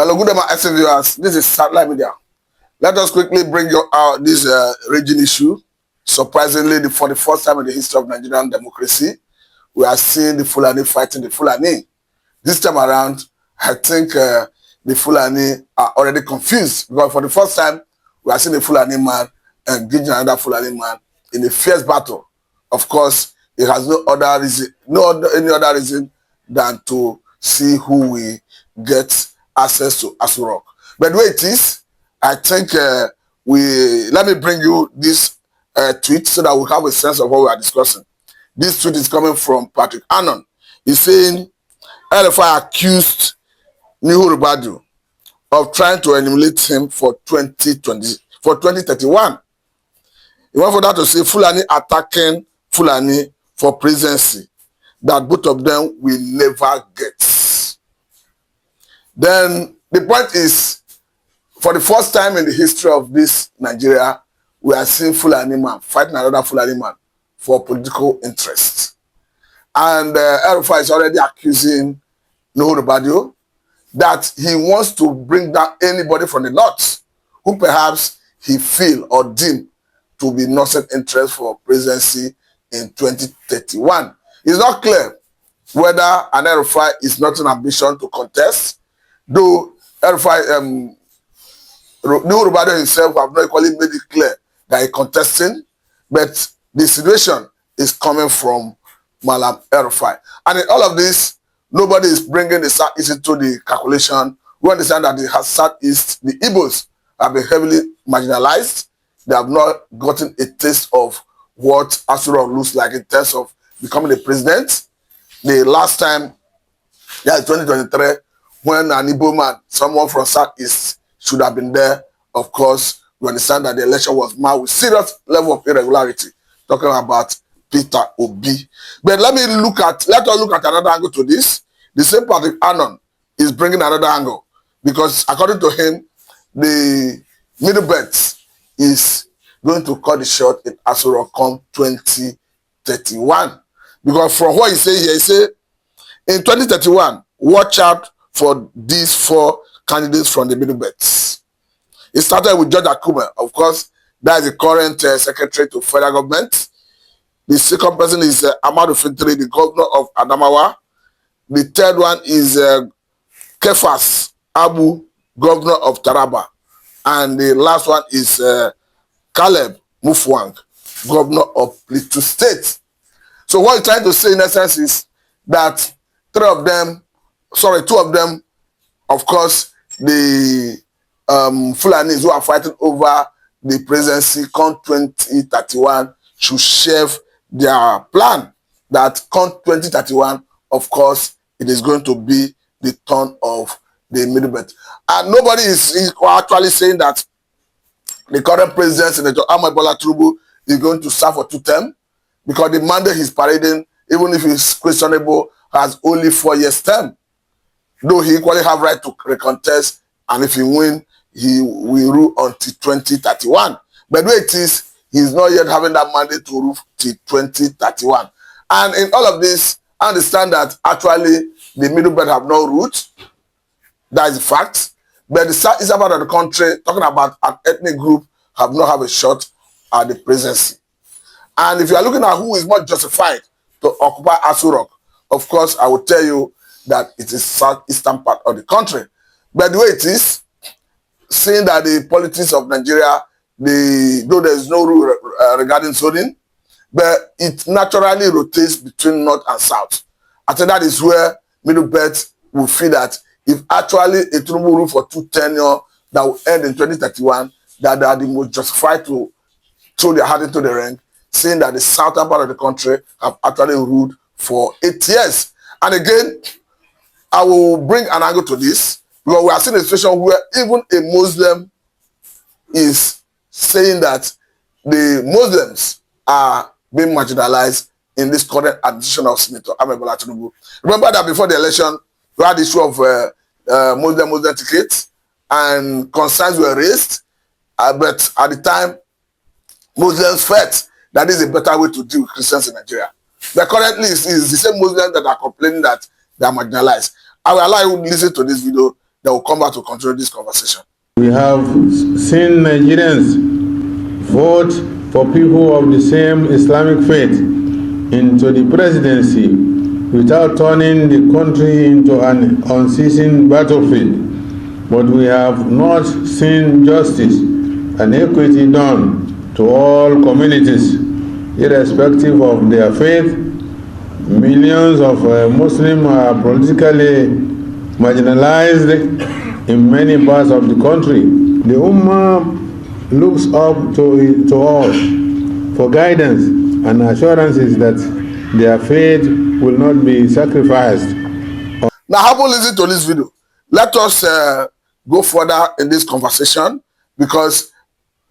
Hello, good morning, SC viewers. This is Satellite Media. Let us quickly bring you out this region issue. Surprisingly, for the first time in the history of Nigerian democracy, we are seeing the Fulani fighting the Fulani. This time around, I think the Fulani are already confused because for the first time, we are seeing a Fulani man engaging another Fulani man in a fierce battle. Of course, it has no other reason, any other reason than to see who we get access to Asurok. But the way it is, I think let me bring you this tweet so that we have a sense of what we are discussing. This tweet is coming from Patrick Annon. He's saying, LFI accused Nuhu Ribadu of trying to eliminate him for 2031. He went for that to say Fulani attacking Fulani for presidency, that both of them will never get. Then the point is, for the first time in the history of this Nigeria, we are seeing Fulani man fighting another Fulani man for political interest. And Elfa is already accusing Nuhu Ribadu that he wants to bring down anybody from the north who perhaps he feel or deem to be nonsense interest for presidency in 2031. It's not clear whether an Elfa is not an ambition to contest, though Elfa, Nuhu Ribadu himself have not equally made it clear that he's contesting, but the situation is coming from Malam Elfa. And in all of this, nobody is bringing the Southeast into the calculation. We understand that the Southeast, the Igbos, have been heavily marginalized. They have not gotten a taste of what Asurok looks like in terms of becoming the president. The last time, yeah, 2023, when an Igbo man, someone from Southeast, should have been there. Of course, we understand that the election was marred with serious level of irregularity. Talking about Peter Obi. But let us look at another angle to this. The same Patrick Annon is bringing another angle because according to him, the middle belt is going to cut the short in Asurok come 2031. Because from what he says here, he said, in 2031, watch out for these four candidates from the middle belts. It started with George Akume. Of course, that is the current secretary to federal government. The second person is Amadu Fintri, the governor of Adamawa. The third one is Kefas Abu, governor of Taraba. And the last one is Caleb Mufwang, governor of Plateau State. So what he's trying to say in essence is that two of them, of course, the Fulanis who are fighting over the presidency come 2031 should share their plan that come 2031, of course, it is going to be the turn of the middle belt. And nobody is actually saying that the current president, Senator Ahmed Bola Tinubu, is going to serve for 2 terms because the mandate he's parading, even if it's questionable, has only 4 years term. Though he equally have right to recontest, and if he win, he will rule until 2031. But the way it is, he's not yet having that mandate to rule till 2031. And in all of this, I understand that actually the middle belt have no roots. That is a fact. But the southeast part of the country, talking about an ethnic group, have not have a shot at the presidency. And if you are looking at who is more justified to occupy Asurok, of course, I will tell you that it is southeastern part of the country. But the way it is, seeing that the politics of Nigeria, though there is no rule regarding zoning, but it naturally rotates between north and south. I think that is where middle belt will feel that if actually a Tinubu rule for 2 tenure that will end in 2031, that they are the most justified to throw their hat into the ring, saying that the southern part of the country have actually ruled for 8 years. And again, I will bring an angle to this because we are seeing a situation where even a Muslim is saying that the Muslims are being marginalized in this current administration of Senator Ahmed Bola Tinubu. Remember that before the election, we had the issue of Muslim tickets and concerns were raised, but at the time, Muslims felt that this is a better way to deal with Christians in Nigeria. But currently, it's the same Muslims that are complaining that they are marginalized. I will allow you to listen to this video Then we'll come back to continue this conversation. We have seen Nigerians vote for people of the same Islamic faith into the presidency without turning the country into an unceasing battlefield. But we have not seen justice and equity done to all communities, irrespective of their faith. Millions of Muslims are politically marginalized in many parts of the country. The Ummah looks up to all for guidance and assurances that their faith will not be sacrificed. Now, have a listen to this video. Let us go further in this conversation, because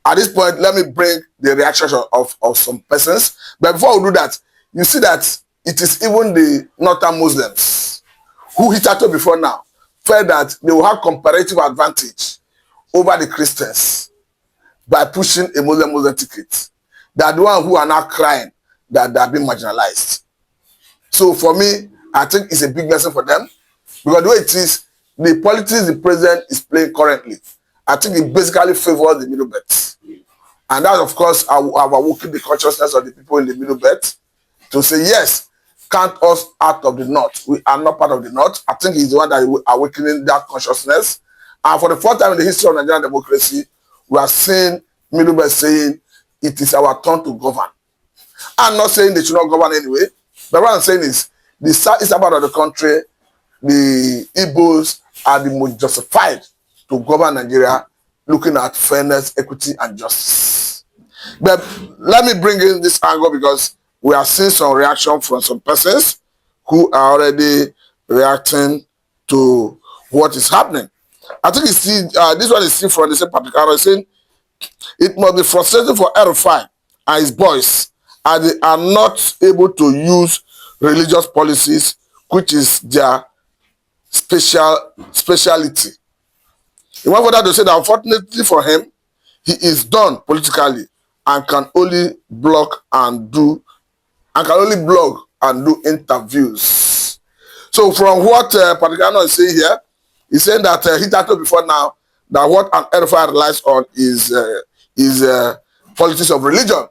at this point, let me bring the reactions of some persons. But before we do that, you see that it is even the northern Muslims who hitherto before now felt that they will have comparative advantage over the Christians by pushing a Muslim ticket. They are the ones who are now crying that they are being marginalized. So for me, I think it's a big lesson for them, because the way it is, the politics the president is playing currently, I think it basically favors the middle belt. And that, of course, have awoken the consciousness of the people in the middle belt to say, yes, count us out of the north. We are not part of the north. I think he's the one that is awakening that consciousness. And for the first time in the history of Nigerian democracy, we are seeing middle belt saying it is our turn to govern. I'm not saying they should not govern anyway, but what I'm saying is the southeast part of the country, the Igbos are the most justified to govern Nigeria, looking at fairness, equity, and justice. But let me bring in this angle, because we are seeing some reaction from some persons who are already reacting to what is happening. I think it's this one is still from the same particular, saying it must be frustrating for El-Rufai and his boys, as they are not able to use religious policies, which is their speciality. He went further to say that unfortunately for him, he is done politically and can only blog and do interviews. So from what Patricano is saying here, he's saying that he told before now that what an El-Rufai relies on is politics of religion.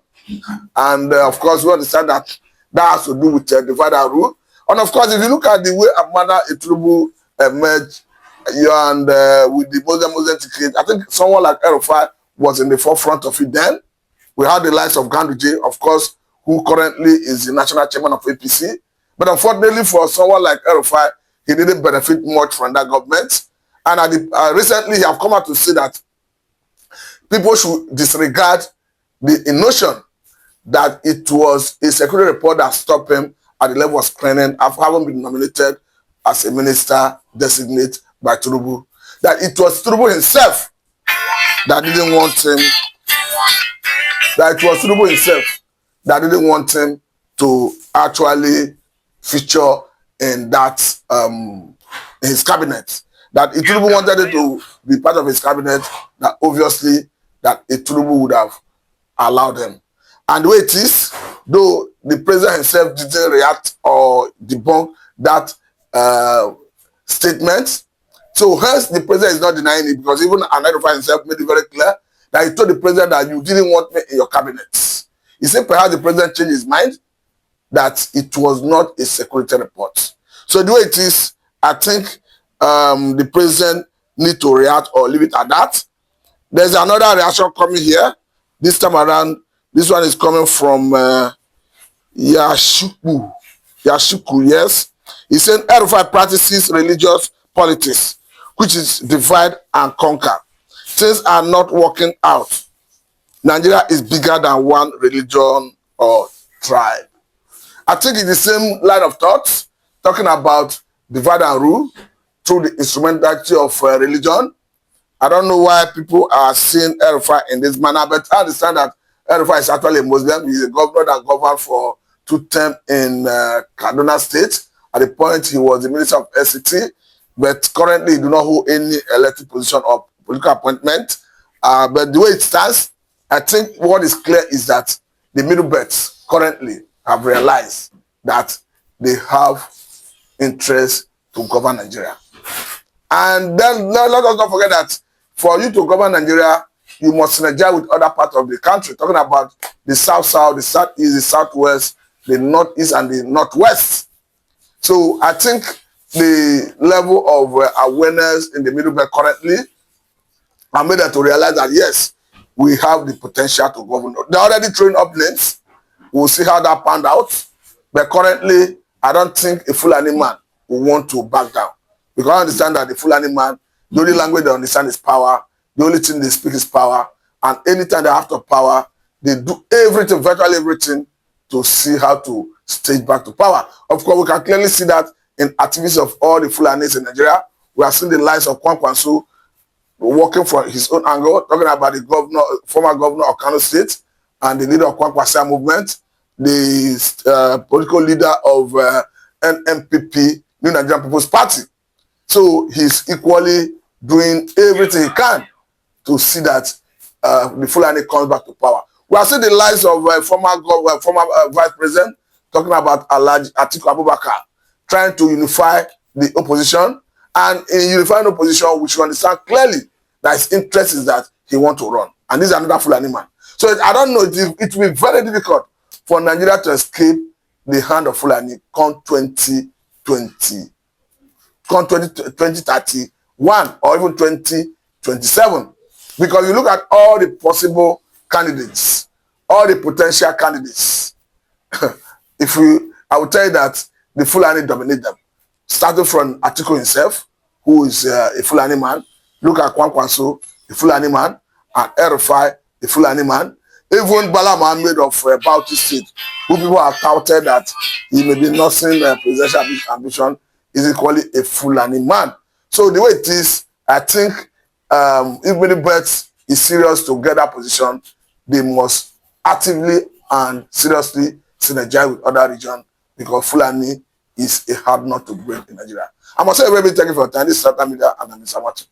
And of course, we understand that that has to do with divide and rule. And of course, if you look at the way Amanda Etrubu emerged, and with the Muslim ticket, I think someone like El-Rufai was in the forefront of it then. We had the likes of Ganduje, of course, who currently is the national chairman of APC. But unfortunately for someone like El-Rufai, he didn't benefit much from that government. And recently, he have come out to say that people should disregard the notion that it was a security report that stopped him at the level of screening after having been nominated as a minister designate by Tinubu. That it was Tinubu himself that didn't want him. That it was Tinubu himself that didn't want him to actually feature in that in his cabinet. That if Tinubu wanted it to be part of his cabinet, that obviously that Tinubu would have allowed him. And the way it is, though the president himself didn't react or debunk that statement, so hence the president is not denying it, because even El-Rufai himself made it very clear that he told the president that you didn't want me in your cabinet. He said perhaps the president changed his mind, that it was not a security report. So the way it is, I think the president need to react or leave it at that. There's another reaction coming here. This time around, this one is coming from Yashuku, yes. He's saying El-Rufai practices religious politics, which is divide and conquer. Things are not working out. Nigeria is bigger than one religion or tribe. I think it's the same line of thought, talking about divide and rule through the instrumentality of religion. I don't know why people are seeing El-Rufai in this manner, but I understand that El-Rufai is actually a Muslim. He's a governor that governed for 2 terms in Kaduna State. At the point, he was the minister of SCT, but currently he do not hold any elected position or political appointment. But the way it stands, I think what is clear is that the middle belts currently have realized that they have interest to govern Nigeria. And then let us not forget that for you to govern Nigeria, you must synergize with other parts of the country. Talking about the south-south, the southeast, the southwest, the northeast, and the northwest. So I think the level of awareness in the Middle Belt currently are made to realize that yes, we have the potential to govern. They already trained up names. We'll see how that panned out. But currently, I don't think a Fulani man will want to back down. Because I understand that the Fulani man, the only language they understand is power. The only thing they speak is power. And anytime they have to power, they do everything, virtually everything, to see how to stage back to power. Of course, we can clearly see that in activities of all the Fulanis in Nigeria. We are seeing the lines of Kwankwansu working from his own angle, talking about the governor, former governor of Kano State, and the leader of Kwankwasa movement, the political leader of NMPP, New Nigerian People's Party. So he's equally doing everything he can to see that the Fulani comes back to power. We are seeing the lives of former vice president, talking about Atiku Abubakar, trying to unify the opposition. And in unifying opposition, we should understand clearly that his interest is that he wants to run. And this is another Fulani man. So I don't know, it will be very difficult for Nigeria to escape the hand of Fulani come 2020, come 2031 or even 2027. Because you look at all the possible candidates, all the potential candidates, I will tell you that the Fulani dominate them. Starting from Atiku himself, who is a Fulani man. Look at Kwankwanso, a Fulani man, and Erufai, a Fulani man. Even Bala Mohammed of Bauchi State, who people have touted that he may be nursing presidential ambition, is equally a Fulani man. So the way it is, I think if Middle Belt is serious to get that position, they must actively and seriously synergize with other regions, because Fulani is a hard nut to break in Nigeria. I must say, very thank you for your time. This is Southern Media, and I'm Mr. Martin.